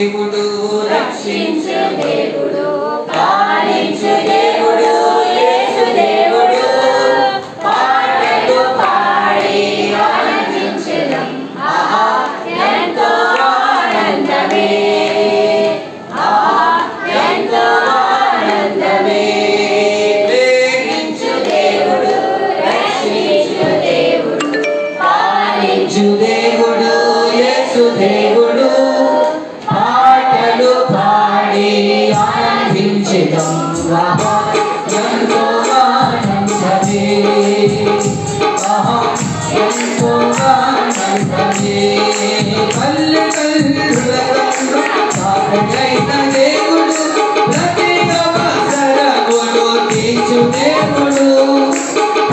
దేవుడు రక్షించు దేవుడు, పాలించు దేవుడు, యేసు దేవుడు. పాటలు పాడి ఆనందించెదం, ఆహా ఎంతో ఆనందమే, ఆహా ఎంతో ఆనందమే. ప్రేమించు దేవుడు, రక్షించు దేవుడు, పాలించు దేవుడు యేసు దేవుడు. పాటలు పాడి ఆనందించెదం, ఆహా ఎంతో ఆనందమే, ఆహా ఎంతో ఆనందమే. తల్లిదండ్రుల తాతయ్యైన దేవుడు, ప్రతి అవసరమును తీర్చు దేవుడు.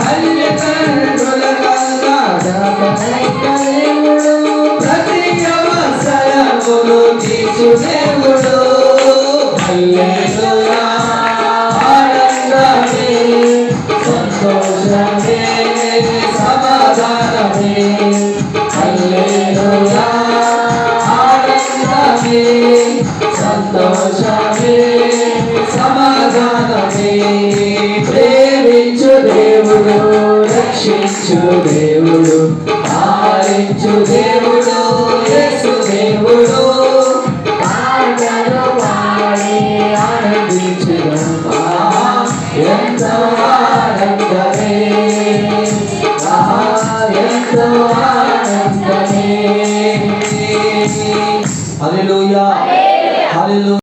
తల్లిదండ్రుల తాతయ్యైన దేవుడు, ప్రతి అవసరమును తీర్చు దేవుడు. హల్లెలూయా ఆనందమే, సంతోషమే, సమాధానమే. హల్లెలూయా ఆనందమే, సంతోషమే, సమాధానమే. ప్రేమించు దేవుడు, రక్షించు దేవుడు, పాలించు దేవుడు, యేసు దేవుడు. పాటలు పాడి ఆనందించెదం, ఆహా ఎంతో ఆనందమే.